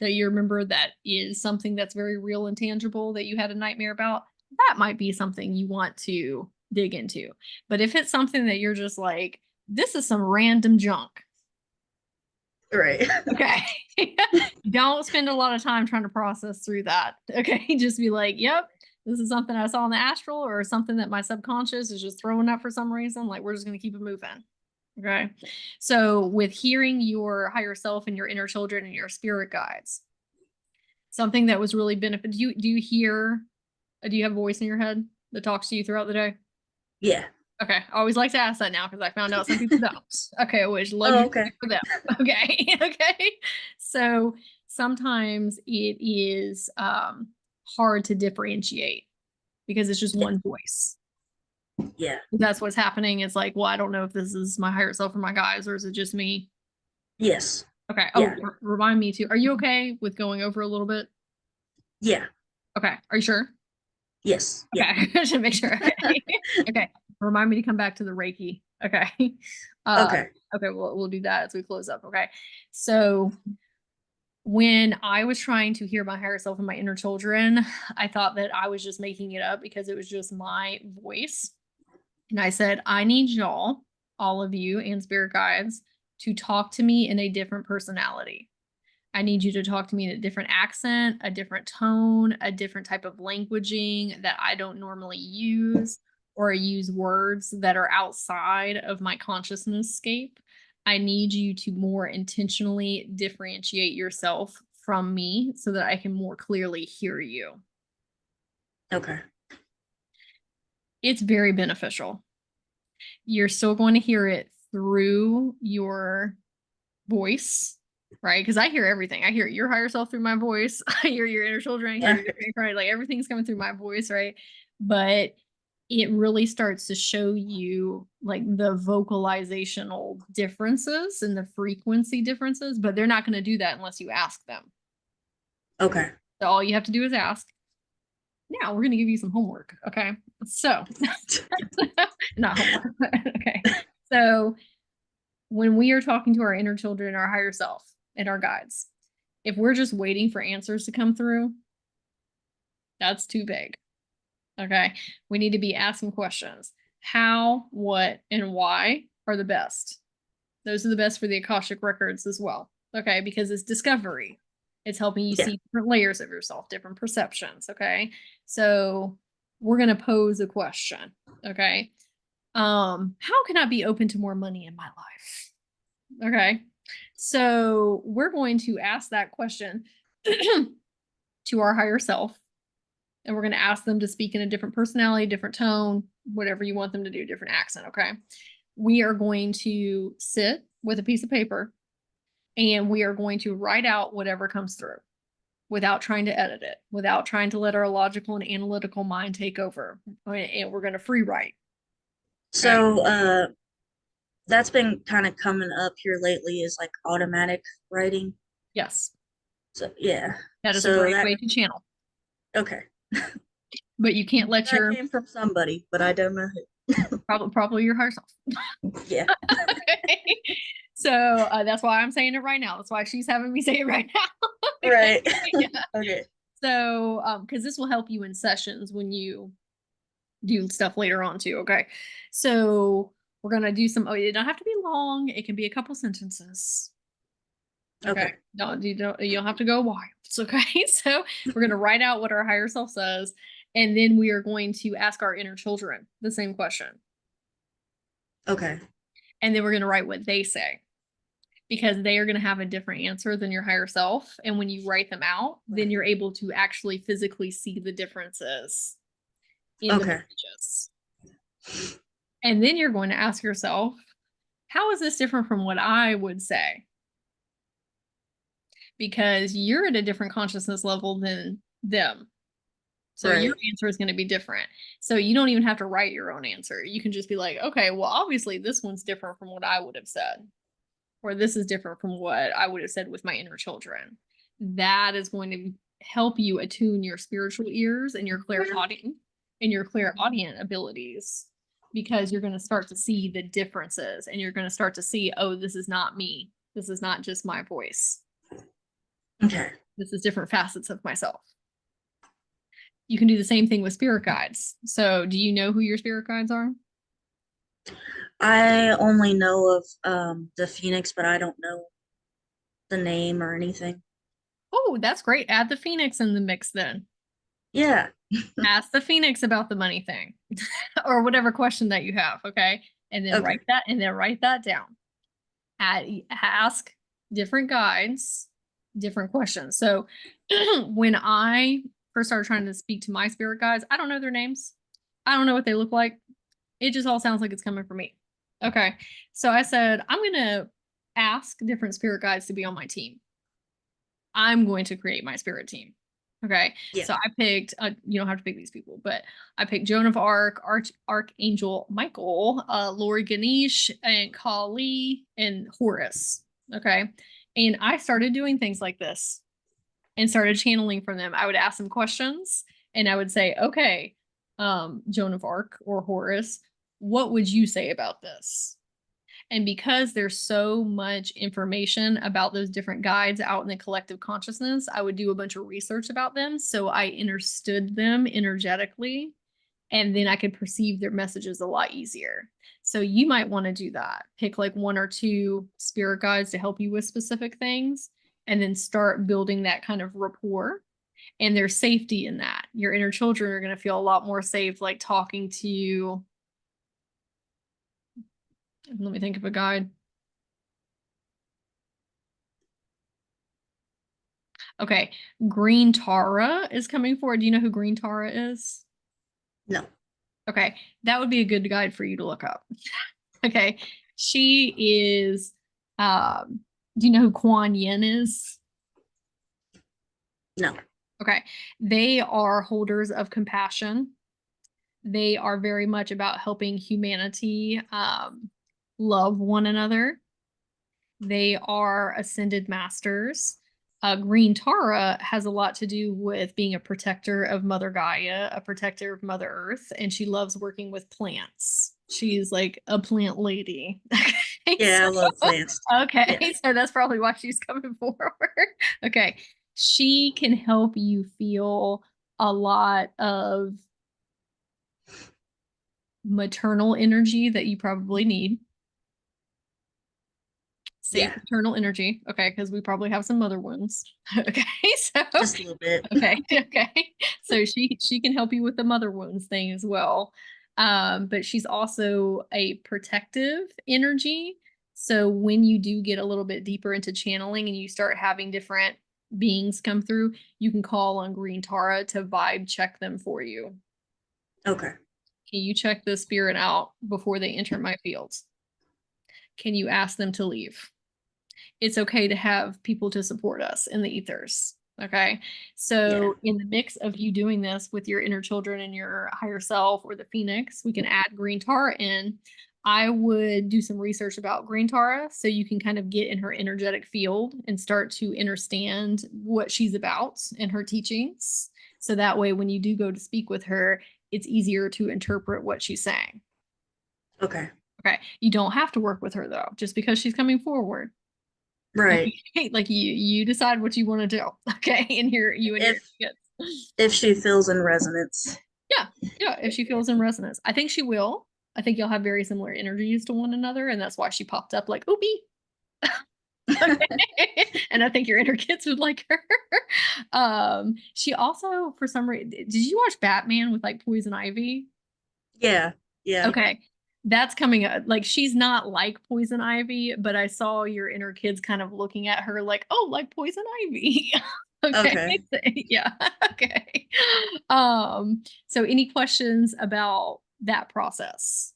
that you remember that is something that's very real and tangible that you had a nightmare about, that might be something you want to dig into. But if it's something that you're just like, this is some random junk, Right. okay, don't spend a lot of time trying to process through that. Okay, just be like, yep, this is something I saw in the astral or something that my subconscious is just throwing up for some reason. Like, we're just going to keep it moving. Okay. So with hearing your higher self and your inner children and your spirit guides, something that was really benefit. Do you hear? Do you have a voice in your head that talks to you throughout the day? Yeah. Okay. I always like to ask that now because I found out some people don't. Okay, which Oh, luxury okay. for them. Okay. Okay. So sometimes it is hard to differentiate because it's just Yeah. one voice. Yeah. That's what's happening. It's like, well, I don't know if this is my higher self or my guides, or is it just me? Yes. Okay. Oh, Yeah. remind me too. Are you okay with going over a little bit? Yeah. Okay. Are you sure? Yes. Yeah. Okay. I should make sure. Okay. Okay. Remind me to come back to the Reiki. Okay. Uh, Okay. okay. We'll do that as we close up. Okay. So when I was trying to hear my higher self and my inner children, I thought that I was just making it up because it was just my voice. And I said, I need y'all, all of you and spirit guides, to talk to me in a different personality. I need you to talk to me in a different accent, a different tone, a different type of languaging that I don't normally use, or use words that are outside of my consciousness scape. I need you to more intentionally differentiate yourself from me so that I can more clearly hear you. Okay. It's very beneficial. You're still going to hear it through your voice, right? Because I hear everything. I hear your higher self through my voice. I hear your inner children. I hear your inner, like everything's coming through my voice, right? But it really starts to show you like the vocalizational differences and the frequency differences, but they're not going to do that unless you ask them. Okay. So all you have to do is ask. Now we're going to give you some homework. Okay. So, not homework. Okay. So, when we are talking to our inner children, our higher self, and our guides, if we're just waiting for answers to come through, that's too big. Okay. We need to be asking questions. How, what, and why are the best. Those are the best for the Akashic records as well. Okay. Because it's discovery. It's helping you Yeah. see different layers of yourself, different perceptions. Okay. So we're going to pose a question. Okay. How can I be open to more money in my life? Okay. So we're going to ask that question to our higher self. And we're going to ask them to speak in a different personality, different tone, whatever you want them to do, different accent. Okay. We are going to sit with a piece of paper and we are going to write out whatever comes through without trying to edit it, without trying to let our logical and analytical mind take over. And we're going to free write. Okay. So, that's been kind of coming up here lately is like automatic writing. Yes. So, yeah. That is a So great that, way to channel, okay. but you can't let That your came from somebody, but I don't know probably your higher self. who. Yeah. Okay. So that's why I'm saying it right now. That's why she's having me say it right now. Right. Yeah. Okay. So, because this will help you in sessions when you do stuff later on too. Okay. So we're gonna do some. Oh, it don't have to be long. It can be a couple sentences. Okay. Okay. You don't have to go wild. It's okay. So we're gonna write out what our higher self says, and then we are going to ask our inner children the same question, Okay. and then we're gonna write what they say, because they are going to have a different answer than your higher self. And when you write them out, then you're able to actually physically see the differences in the Okay. messages. And then you're going to ask yourself, how is this different from what I would say? Because you're at a different consciousness level than them. So Right. your answer is going to be different. So you don't even have to write your own answer. You can just be like, okay, well, obviously this one's different from what I would have said, or this is different from what I would have said with my inner children. That is going to help you attune your spiritual ears and your clairaudient abilities, because you're going to start to see the differences and you're going to start to see, oh, this is not me. This is not just my voice. Okay. This is different facets of myself. You can do the same thing with spirit guides. So do you know who your spirit guides are? I only know of the Phoenix, but I don't know the name or anything. Oh, that's great. Add the Phoenix in the mix then. Yeah. Ask the Phoenix about the money thing or whatever question that you have. Okay. And then Okay. write that down. Ask different guides, different questions. So when I first started trying to speak to my spirit guides, I don't know their names. I don't know what they look like. It just all sounds like it's coming from me. Okay. So I said, I'm going to ask different spirit guides to be on my team. I'm going to create my spirit team. Okay. Yeah. So I picked, you don't have to pick these people, but I picked Joan of Arc, Archangel Michael, Lori Ganesh, and Kali, and Horus. Okay. And I started doing things like this and started channeling from them. I would ask them questions and I would say, okay, Joan of Arc or Horus, what would you say about this? And because there's so much information about those different guides out in the collective consciousness, I would do a bunch of research about them. So I understood them energetically, and then I could perceive their messages a lot easier. So you might want to do that. Pick like one or two spirit guides to help you with specific things, and then start building that kind of rapport. And there's safety in that. Your inner children are going to feel a lot more safe, like talking to you. Let me think of a guide. Okay, Green Tara is coming forward. Do you know who Green Tara is? No. Okay, that would be a good guide for you to look up. Okay, she is, do you know who Kuan Yin is? No. Okay, they are holders of compassion. They are very much about helping humanity love one another. They are ascended masters. Green Tara has a lot to do with being a protector of Mother Gaia, a protector of Mother Earth, and she loves working with plants. She's like a plant lady. Okay, Yeah, I love so, plants. Yeah. okay, so that's probably why she's coming forward. Okay, she can help you feel a lot of maternal energy that you probably need. Safe Yeah. maternal energy. Okay, because we probably have some mother wounds. Okay, so Just a little bit. okay, okay. So she can help you with the mother wounds thing as well. But she's also a protective energy. So when you do get a little bit deeper into channeling and you start having different beings come through, you can call on Green Tara to vibe check them for you. Okay. Can you check the spirit out before they enter my fields? Can you ask them to leave? It's okay to have people to support us in the ethers. Okay. Yeah. So, in the mix of you doing this with your inner children and your higher self or the phoenix, we can add green Tara in. I would do some research about green Tara so you can kind of get in her energetic field and start to understand what she's about and her teachings. So that way, when you do go to speak with her, it's easier to interpret what she's saying. Okay. Okay. You don't have to work with her though, just because she's coming forward. Right. Like you decide what you want to do. Okay. And here you and your If kids. if she feels in resonance. Yeah. Yeah. If she feels in resonance. I think she will. I think you'll have very similar energies to one another. And that's why she popped up like, oopie. Okay. And I think your inner kids would like her. She also, for some reason, did you watch Batman with like Poison Ivy? Yeah. Yeah. Okay. That's coming up. Like she's not like Poison Ivy, but I saw your inner kids kind of looking at her like, oh, like Poison Ivy. Okay. Okay. Yeah. Okay. So any questions about that process?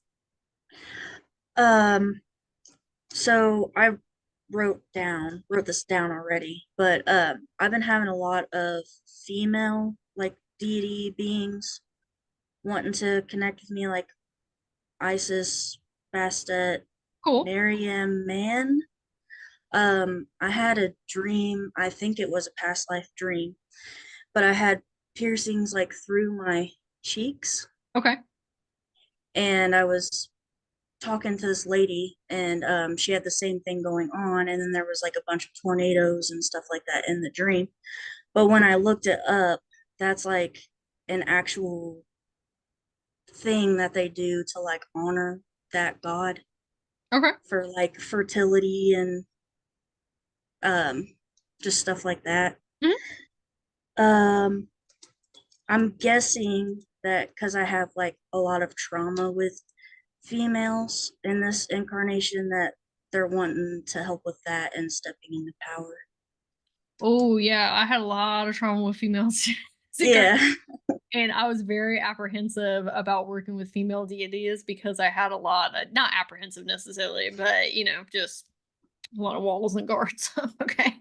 Um, so I wrote this down already, but I've been having a lot of female like deity beings wanting to connect with me, like Isis, Bastet, Cool. Mariam, Man. I had a dream. I think it was a past life dream, but I had piercings like through my cheeks, Okay. and I was talking to this lady, and she had the same thing going on, and then there was like a bunch of tornadoes and stuff like that in the dream. But when I looked it up, that's like an actual thing that they do to like honor that god Okay. for like fertility and um just stuff like that. Mhm. Um I'm guessing that because I have like a lot of trauma with females in this incarnation, that they're wanting to help with that and stepping into power. Oh yeah, I had a lot of trauma with females. Yeah. And I was very apprehensive about working with female deities because I had a lot of, not apprehensive necessarily, but just a lot of walls and guards. Okay.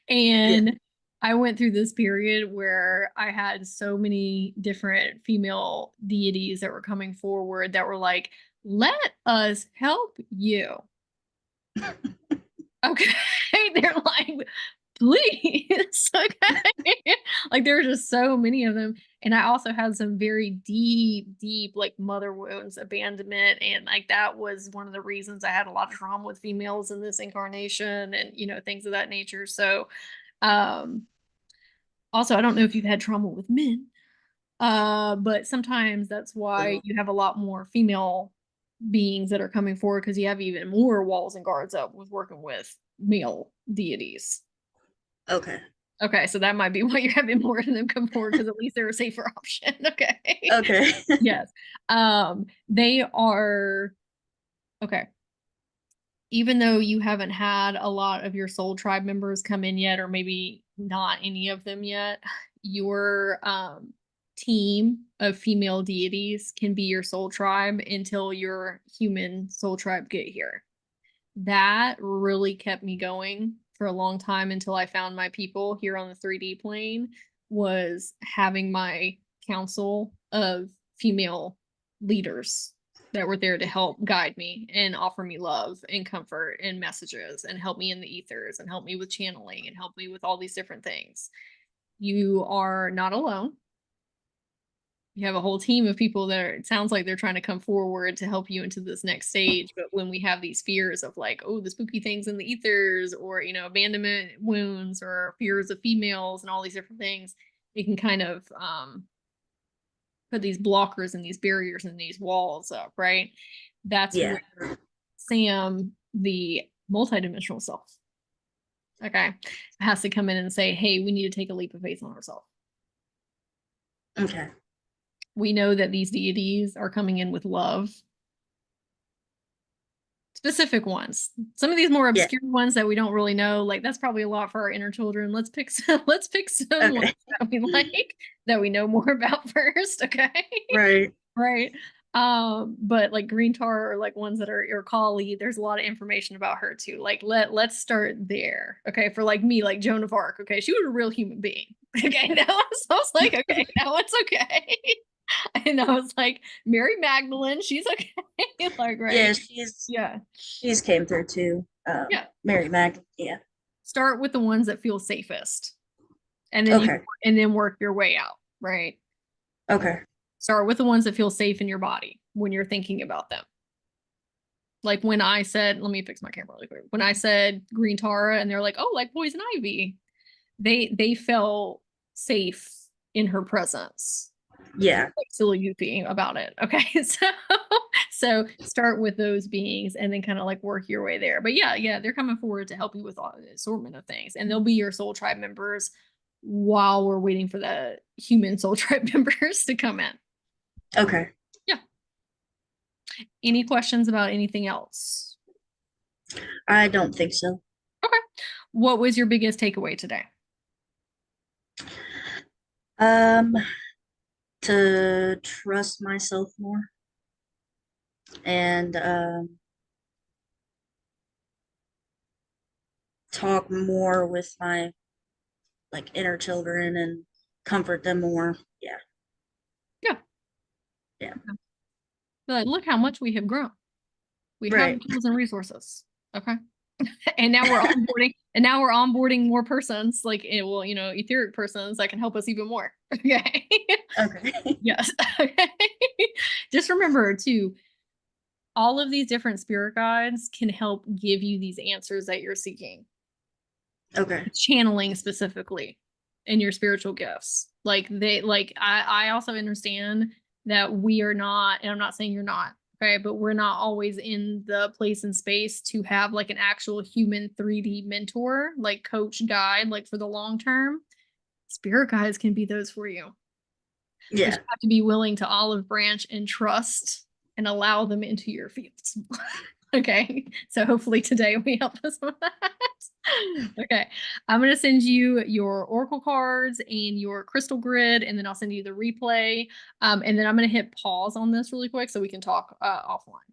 Yeah. And I went through this period where I had so many different female deities that were coming forward that were like, let us help you. Okay. They're like, please. Okay. Like there were just so many of them. And I also had some very deep, deep like mother wounds, abandonment. And like that was one of the reasons I had a lot of trauma with females in this incarnation and things of that nature. So um also I don't know if you've had trauma with men. But sometimes that's why Oh, you have a lot more female beings that are coming forward because you have even more walls and guards up with working with male deities. okay. Okay, so that might be why you're having more of them come forward because at least they're a safer option. Okay. Okay. Yes. They are okay. Even though you haven't had a lot of your soul tribe members come in yet, or maybe not any of them yet, your team of female deities can be your soul tribe until your human soul tribe get here. That really kept me going for a long time until I found my people here on the 3D plane, was having my council of female leaders that were there to help guide me and offer me love and comfort and messages and help me in the ethers and help me with channeling and help me with all these different things. You are not alone. You have a whole team of people that are, it sounds like they're trying to come forward to help you into this next stage. But when we have these fears of like, oh, the spooky things in the ethers, or, you know, abandonment wounds, or fears of females and all these different things, it can kind of put these blockers and these barriers and these walls up, right? That's Yeah. where Sam, the multidimensional self, okay, has to come in and say, hey, we need to take a leap of faith on ourselves. Okay. We know that these deities are coming in with love. Specific ones. Some of these more obscure ones that we don't really know, like that's probably a lot for our inner children. Let's pick some ones that we like, that we know more about first, okay? Right. Right. But like green tar, or like ones that are Irkali, there's a lot of information about her too. Like let's start there. Okay. For like me, like Joan of Arc, okay, she was a real human being. Okay. I was like, okay, now it's okay. And I was like, Mary Magdalene, she's okay. Like, right. Yeah, Yeah. she's came through too. Yeah. Mary Mag. Yeah. Start with the ones that feel safest. And then Okay. and then work your way out, right? Okay. Start with the ones that feel safe in your body when you're thinking about them. Like when I said, let me fix my camera really quick. When I said green Tara and they're like, oh, like poison ivy, they felt safe in her presence. Yeah. Like silly goofy about it. Okay. So start with those beings and then kind of like work your way there. But yeah, they're coming forward to help you with all the assortment of things. And they'll be your soul tribe members while we're waiting for the human soul tribe members to come in. Okay. Yeah. Any questions about anything else? I don't think so. Okay. What was your biggest takeaway today? Um, to trust myself more and talk more with my like inner children and comfort them more. Yeah. Yeah. Yeah. But look how much we have grown. We have Right. the tools and resources. Okay. And now we're onboarding more persons, like well, you know, etheric persons that can help us even more. Okay. Okay. Yes. Okay. Just remember too, all of these different spirit guides can help give you these answers that you're seeking. Okay. Channeling specifically in your spiritual gifts. Like I also understand that we are not, and I'm not saying you're not, okay, but we're not always in the place and space to have like an actual human 3D mentor, like coach guide, like for the long term. Spirit guides can be those for you. But Yeah. you have to be willing to olive branch and trust and allow them into your fields. Okay. So hopefully today we help us with that. Okay. I'm going to send you your oracle cards and your crystal grid, and then I'll send you the replay. And then I'm going to hit pause on this really quick so we can talk offline.